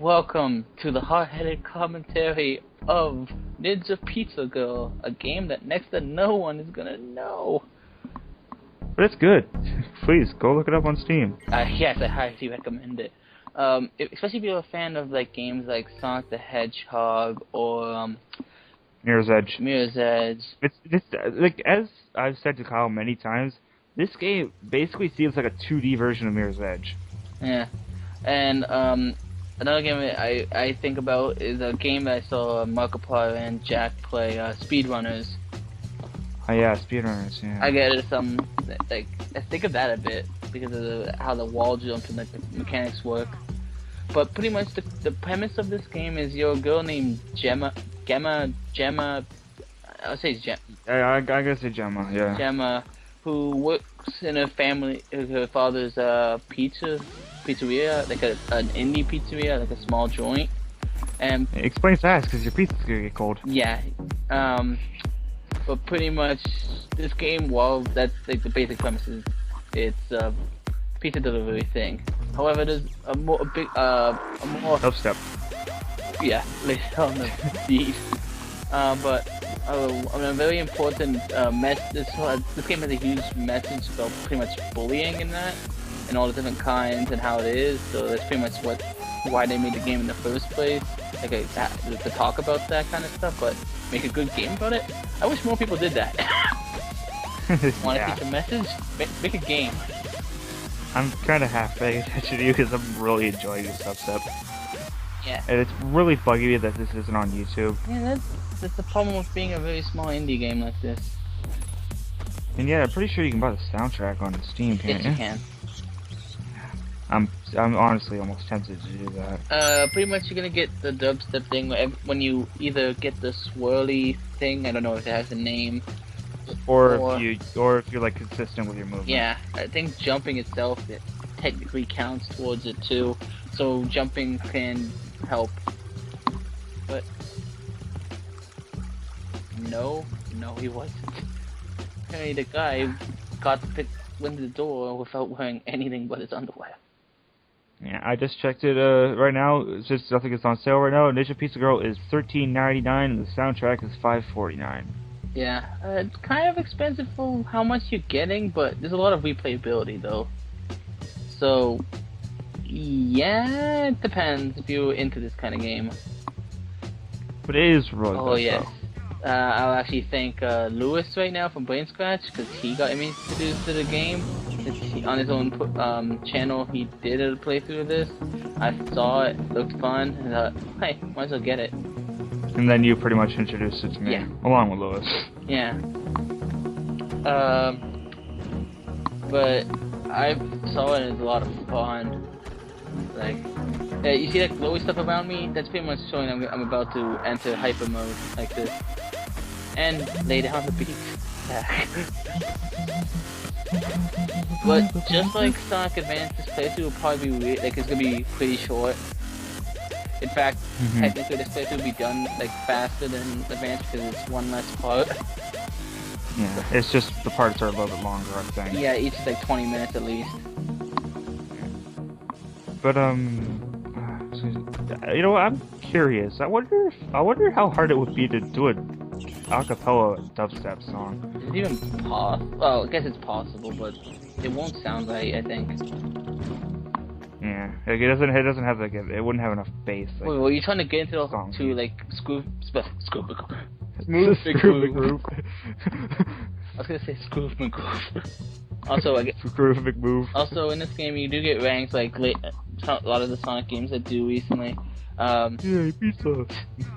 Welcome to the hard-headed commentary of Ninja Pizza Girl, a game that next to no one is gonna know. But it's good. Please, go look it up on Steam. Yes, I highly recommend it. Especially if you're a fan of like games like Sonic the Hedgehog or Mirror's Edge. Mirror's Edge. It's like, as I've said to Kyle many times, this game basically seems like a 2D version of Mirror's Edge. Yeah, and another game I think about is a game that I saw Markiplier and Jack play, Speedrunners. Oh yeah, speedrunners. Yeah. I get it. Like I think of that a bit because of how the wall jumps and the mechanics work. But pretty much the premise of this game is you're a girl named Gemma. I'll say Gemma. I gotta say Gemma. Yeah. Gemma, who works in her family. Her father's pizzeria, like an indie pizzeria, like a small joint. And it explains fast because your pizza's gonna get cold. Yeah. But pretty much this game, well, that's like the basic premise is it's a pizza delivery thing. However, there's a more DUBSTEB. Yeah, later on the feed. But a very important this game has a huge message about pretty much bullying in that, and all the different kinds and how it is. So that's pretty much why they made the game in the first place. Like to talk about that kind of stuff, but make a good game about it. I wish more people did that. Want to teach a message? Make a game. I'm kind of half paying attention to you because I'm really enjoying this DUBSTEB. Yeah. And it's really bugging me that this isn't on YouTube. Yeah, that's the problem with being a very small indie game like this. And yeah, I'm pretty sure you can buy the soundtrack on Steam, can't you? Yes, you can. I'm honestly almost tempted to do that. Pretty much you're gonna get the DUBSTEB thing when you either get the swirly thing. I don't know if it has a name. Or if you're like consistent with your movement. Yeah, I think jumping itself it technically counts towards it too. So jumping can help. But no, he wasn't. Apparently the guy went to the door without wearing anything but his underwear. Yeah, I just checked it right now. It's just I think it's on sale right now. Ninja Pizza Girl is $13.99 and the soundtrack is $5.49. Yeah, it's kind of expensive for how much you're getting, but there's a lot of replayability though. So yeah, it depends if you're into this kind of game. But it is really good. Oh yes. I'll actually thank Lewis right now from Brain Scratch because he got me introduced to the game. On his own channel, he did a playthrough of this. I saw it, looked fun, and thought, hey, might as well get it. And then you pretty much introduced it to me, yeah, along with Lewis. Yeah. But I saw it and it's a lot of fun. Like, you see that glowy stuff around me? That's pretty much showing I'm about to enter hyper mode like this. And lay down the beat. But just like Sonic Advance, this playthrough will probably be it's gonna be pretty short. In fact, technically this playthrough will be done like faster than Advance because it's one less part. Yeah, it's just the parts are a little bit longer, I think. Yeah, each is like 20 minutes at least. But you know what? I'm curious. I wonder how hard it would be to do a acapella dubstep song. Is it even possible? Well, I guess it's possible, but it won't sound right, I think. Yeah, like it doesn't have like it wouldn't have enough bass. Like, wait, were you trying to get into Smooth groove? I was gonna say Groove McGroove. Also, Groove McMove. Also, in this game, you do get ranks like a lot of the Sonic games I do recently. Yay, pizza.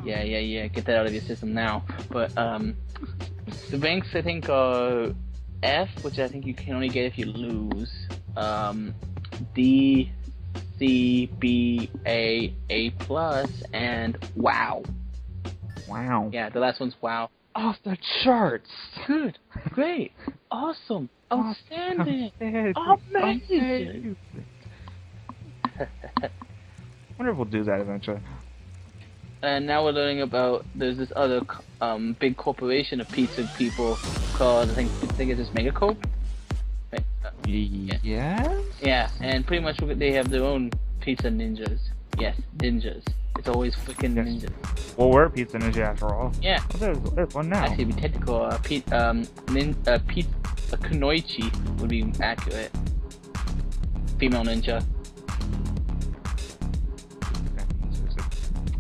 Yeah. Get that out of your system now. But the ranks I think are F, which I think you can only get if you lose. D, C, B, A plus, and WOW. Wow. Yeah, the last one's WOW. Off the charts. Good. Great. Awesome. Outstanding. Amazing. I wonder if we'll do that eventually. And now we're learning about there's this other big corporation of pizza people called I think it's just Megacorp. Yeah. Yeah, and pretty much they have their own pizza ninjas. Yes, ninjas. It's always freaking Yes. ninjas. Well, we're a Pizza Ninja after all. Yeah. Oh, there's one now. Actually, to be technical, a kunoichi would be accurate. Female ninja.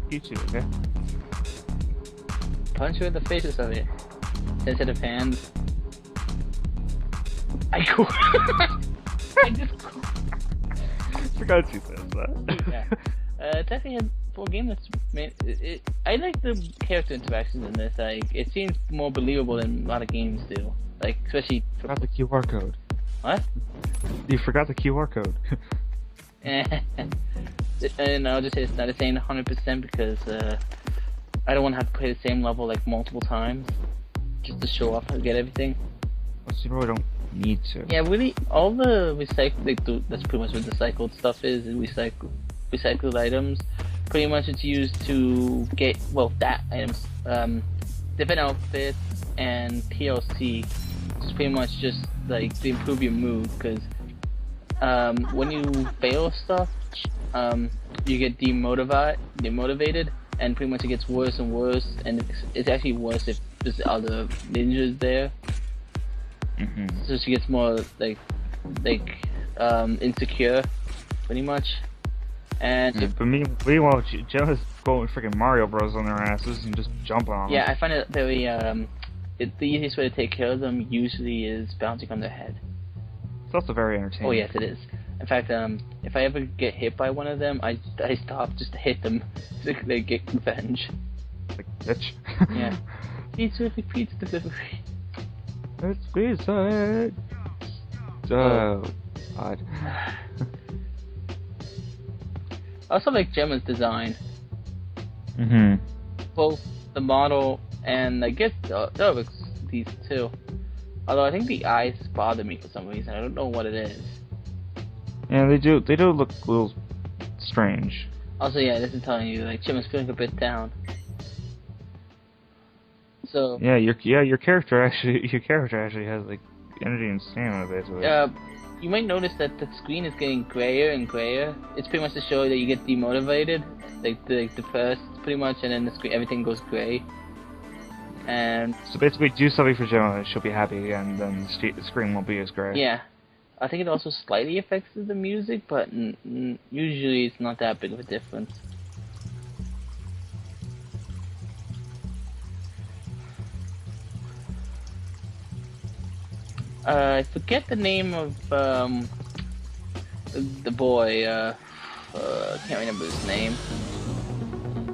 Pizza, okay? Punch her in the faces of it. Sensitive hands. I go. I just. Forgot you said that. Yeah. It's actually for a game that's made. I like the character interactions in this. Like, it seems more believable than a lot of games do. Like, especially. Forgot the QR code. What? You forgot the QR code. And I'll just say it's not the same 100% because I don't want to have to play the same level like multiple times just to show off how to get everything. Well, so you really don't need to. Yeah, really, all the that's pretty much what recycled stuff is recycled items. Pretty much it's used to get, well, that items, different outfits and TLC. It's pretty much just like to improve your mood, because when you fail stuff, you get demotivated, and pretty much it gets worse and worse, and it's actually worse if there's other ninjas there. So she gets more like insecure, pretty much. And but meanwhile, Jenna's going freaking Mario Bros on their asses and just jumping on them. Yeah, I find it very the easiest way to take care of them usually is bouncing on their head. It's also very entertaining. Oh yes, it is. In fact, if I ever get hit by one of them, I stop just to hit them so they get revenge. Like, bitch. Yeah. Pizzarific pizza delivery. It's pizza. Oh, God. I also like Gemma's design. Both the model and I guess these two. Although I think the eyes bother me for some reason. I don't know what it is. Yeah, they do look a little strange. Also, yeah, this is telling you like Gemma's feeling a bit down. So yeah, your character actually has like energy and stamina basically. You might notice that the screen is getting grayer and grayer. It's pretty much to show that you get demotivated, like depressed, pretty much, and then the screen everything goes gray. And so basically, do something for Gemma, she'll be happy again. Then the screen won't be as gray. Yeah, I think it also slightly affects the music, but usually it's not that big of a difference. I forget the name of the boy. I can't remember his name.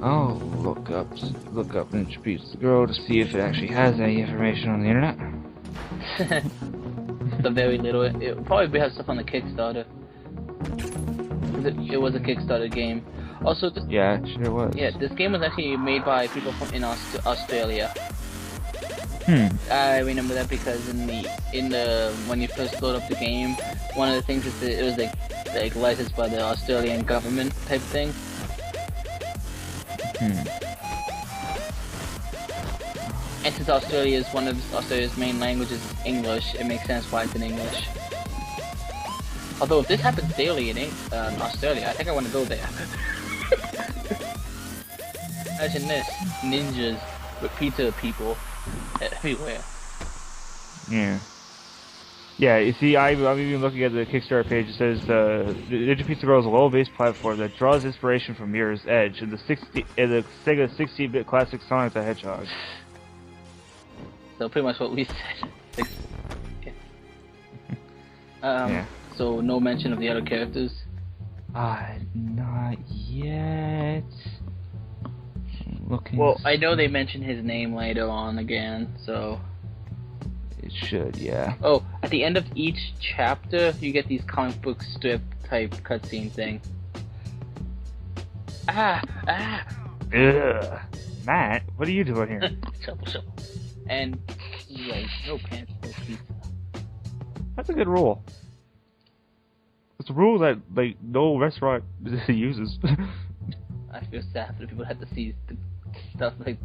Oh, look up Ninja Pizza Girl to see if it actually has any information on the internet. The very little. It probably has stuff on the Kickstarter. It was a Kickstarter game. Also, yeah, it sure was. Yeah, this game was actually made by people from Australia. I remember that because in the when you first load up the game, one of the things is that it was like licensed by the Australian government type thing. And since Australia is one of Australia's main languages, English, it makes sense why it's in English. Although if this happens daily in Australia, I think I want to go there. Imagine this: ninjas with pizza people everywhere. Yeah. Yeah, you see, I'm even looking at the Kickstarter page. It says Ninja Pizza Girl is a level-based platform that draws inspiration from Mirror's Edge and the Sega 16-bit classic Sonic the Hedgehog. So pretty much what we said. Yeah. So no mention of the other characters. Not yet. Looking. Well, I know they mention his name later on again, so. It should, yeah. Oh, at the end of each chapter, you get these comic book strip type cutscene thing. Ugh. Matt, what are you doing here? Shovel. And anyway, no pants, no pizza. That's a good rule. It's a rule that like no restaurant uses. I feel sad for the people that have to see the stuff like.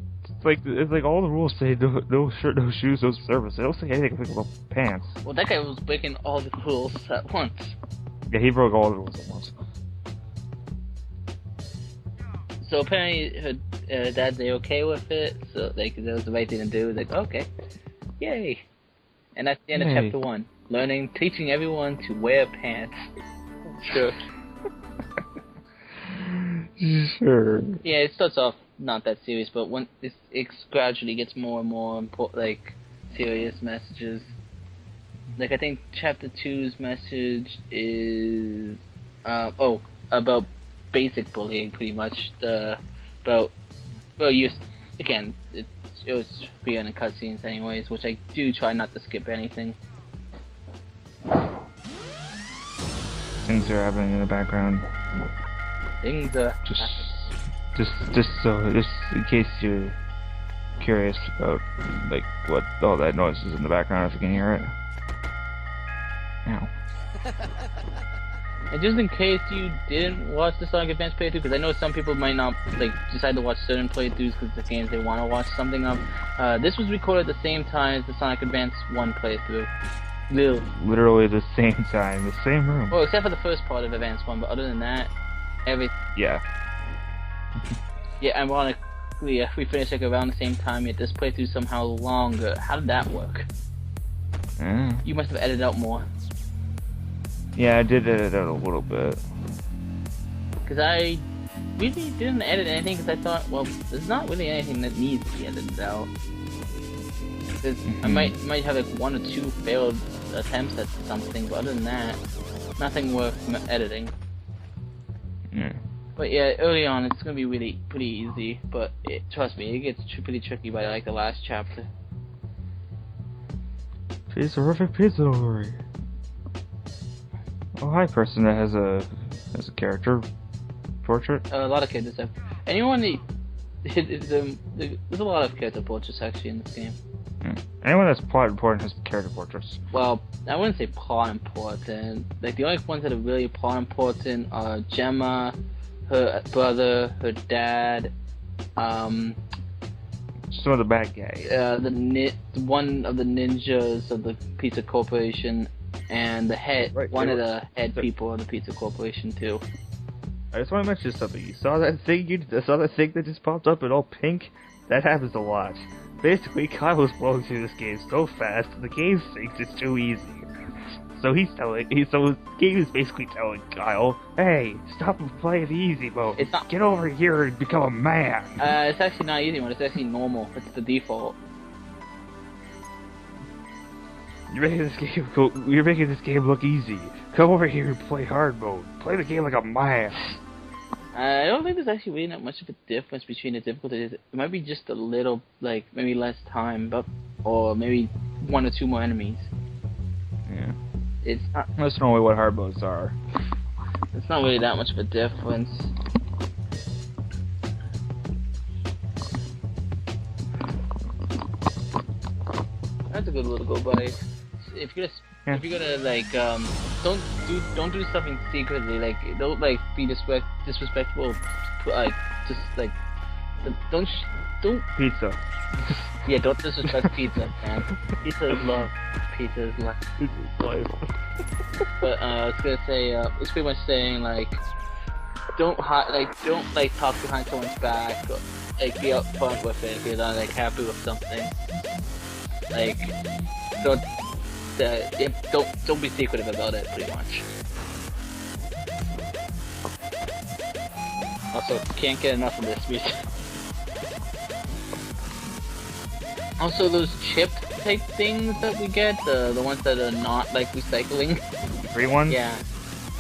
It's like all the rules say no shirt, no shoes, no service. They don't say anything about pants. Well, that guy was breaking all the rules at once. Yeah, he broke all the rules at once. So apparently her dad, they okay with it, so like that was the right thing to do. Like, okay, yay. And that's the end of Yay. chapter 1. Teaching everyone to wear pants. Sure. Sure. Yeah, it starts off not that serious, but when it gradually gets more and more like serious messages. Like I think chapter 2's message is about basic bullying, pretty much. Again, it was free on the cutscenes anyways, which I do try not to skip anything. Things are happening in the background. Things are Just in case you're curious about like what all that noise is in the background, if you can hear it. Ow. And just in case you didn't watch the Sonic Advance playthrough, because I know some people might not like decide to watch certain playthroughs because the games they want to watch something of. This was recorded at the same time as the Sonic Advance 1 playthrough. Literally the same time, the same room. Well, except for the first part of Advance 1, but other than that, Yeah. Yeah, ironically, if we finished like around the same time, yet this playthrough somehow longer. How did that work? You must have edited out more. Yeah, I did edit out a little bit. Because I really didn't edit anything, because I thought, well, there's not really anything that needs to be edited out. Because I might have like 1 or 2 failed attempts at something, but other than that, nothing worth editing. Yeah. But yeah, early on it's gonna be really pretty easy, but trust me, it gets pretty tricky by like the last chapter. Pizzarific pizza delivery. Oh, hi, person that has a character portrait. A lot of characters have. There's a lot of character portraits actually in this game. Anyone that's plot important has character portraits. Well, I wouldn't say plot important. Like the only ones that are really plot important are Gemma, her brother, her dad, Some of the bad guys. one of the ninjas of the Pizza Corporation, and the head, one of the head people of the Pizza Corporation too. I just want to mention something. You saw that thing? Saw that thing that just popped up in all pink? That happens a lot. Basically, Kyle is blowing through this game so fast, the game thinks it's too easy. So the game is basically telling Kyle, hey, stop playing the easy mode. Get over here and become a man. It's actually not easy mode, it's actually normal. It's the default. You're making this game look easy. Come over here and play hard mode. Play the game like a man. I don't think there's actually really not much of a difference between the difficulties. It might be just a little, like, maybe less time, or maybe 1 or 2 more enemies. Yeah. It's not... That's normally what hard modes are. It's not really that much of a difference. That's a good little go buddy. If you're gonna like don't do something secretly, like don't like be disrespectful, like just like don't pizza. Yeah, don't disrespect pizza, man. Pizza is love. Pizza is life. Pizza is life. But I was gonna say it's pretty much saying like don't talk behind someone's back, or, like be upfront with it if you're not like happy with something. Like don't be secretive about it, pretty much. Also, can't get enough of this music. Also, those chip type things that we get, the ones that are not like recycling. The green ones? Yeah.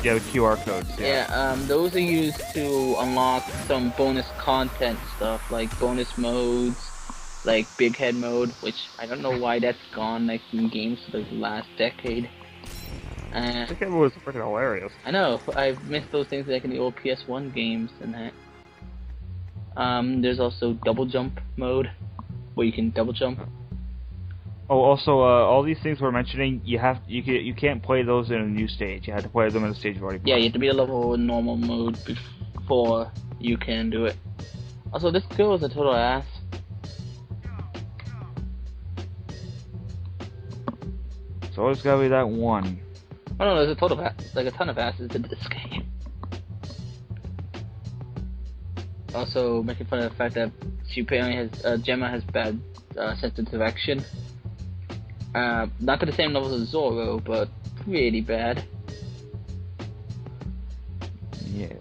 Yeah, the QR codes. Yeah. Those are used to unlock some bonus content stuff, like bonus modes, like Big Head mode, which I don't know why that's gone like in games for the last decade. Big Head mode was freaking hilarious. I know, I've missed those things like in the old PS1 games and that. There's also double jump mode, where you can double jump. Oh, also, all these things we're mentioning, you can't play those in a new stage. You have to play them in a stage you've already played. Yeah, you have to be a level in normal mode before you can do it. Also, this girl is a total ass. It's always gotta be that one. Oh no, there's a ton of asses in this game. Also making fun of the fact that she apparently has Gemma has bad sense of direction. Not to the same level as Zoro, but pretty bad. Yeah.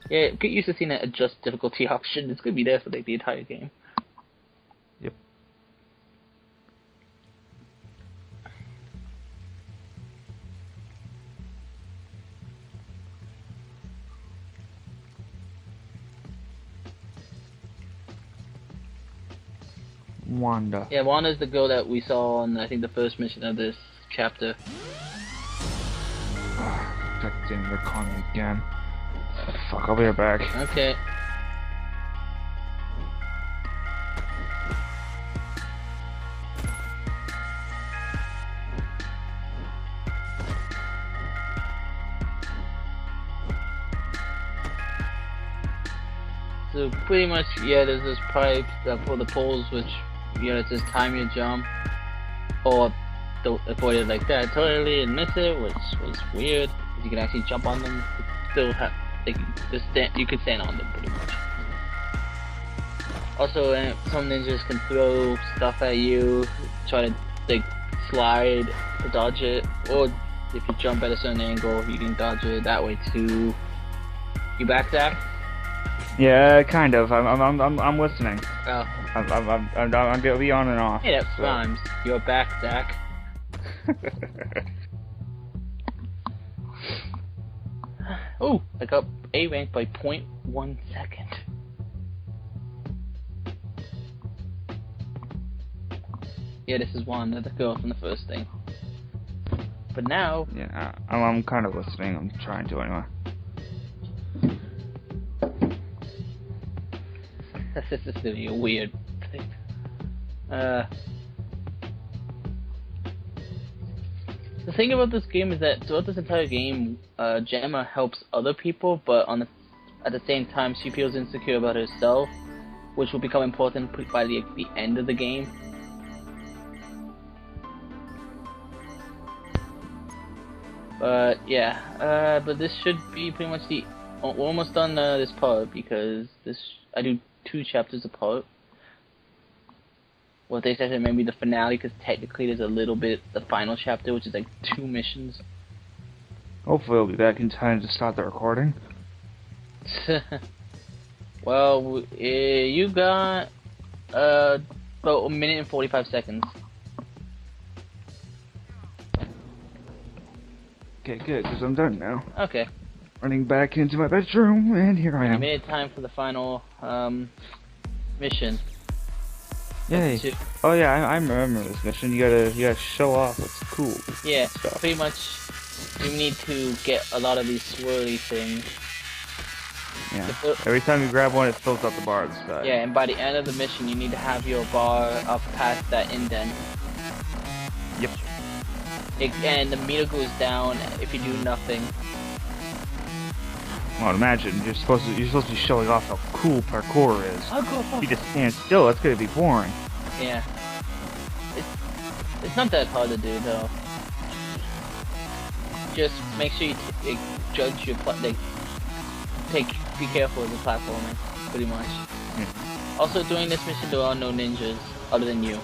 Yeah, get used to seeing that adjust difficulty option. It's gonna be there for like the entire game. Yep. Wanda. Yeah, Wanda's the girl that we saw on I think the first mission of this chapter. That thing, they're calling me again. Fuck, I'll be right back. Okay. So pretty much, yeah, there's this pipe for the poles, which, it says time your jump, or don't avoid it like that totally and miss it, which was weird. You can actually jump on them, still have, you could stand on them pretty much. Also, some ninjas can throw stuff at you, try to like slide to dodge it, or if you jump at a certain angle, you can dodge it that way too. You back, Zach? Yeah, kind of. I'm listening. Oh. I'm gonna be on and off. Hey, that rhymes. You're back, Zach. Oh, I got A rank by 0.1 second. Yeah, this is Wanda, the girl from the first thing. But now... Yeah, I'm kind of listening. I'm trying to anyway. This is gonna be a weird thing. The thing about this game is that throughout this entire game, Gemma helps other people, but at the same time, she feels insecure about herself, which will become important by the end of the game. But yeah, but this should be pretty much we're almost done this part because I do 2 chapters apart. Well, they said maybe the finale, because technically there's a little bit the final chapter, which is like 2 missions. Hopefully I'll be back in time to start the recording. Well, you got about 1 minute and 45 seconds. Okay, good, because I'm done now. Okay. Running back into my bedroom, and here I am. You made it time for the final mission. Yay! Oh yeah, I remember this mission. You gotta show off what's cool. Yeah, stuff. pretty much. You need to get a lot of these swirly things. Yeah. Every time you grab one, it fills up the bar inside. Yeah, and by the end of the mission, you need to have your bar up past that indent. Yep. And the meter goes down if you do nothing. Well, imagine you're supposed to be showing off how cool parkour is. If you just stand still, that's gonna be boring. Yeah. It's not that hard to do though. Just make sure you judge your be careful with the platforming, pretty much. Yeah. Also, during this mission, there are no ninjas other than you.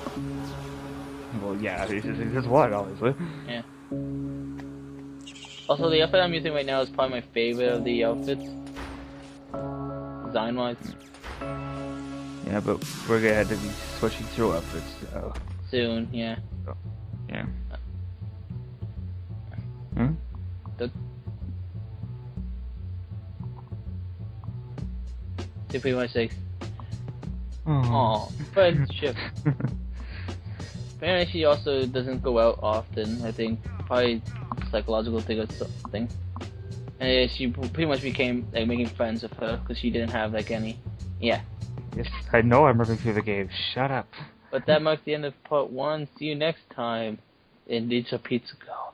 Well, yeah, it's just one, obviously. Yeah. Also, the outfit I'm using right now is probably my favorite of the outfits, design-wise. Yeah, but we're gonna have to be switching through outfits, so. Soon, yeah. So, yeah. They pretty much like, oh, friendship. Apparently, she also doesn't go out often. I think probably psychological thing or something. And she pretty much became like making friends with her because she didn't have like any. Yeah. Yes, I know I'm ripping through the game. Shut up. But that marks the end of part 1. See you next time in Ninja Pizza Go.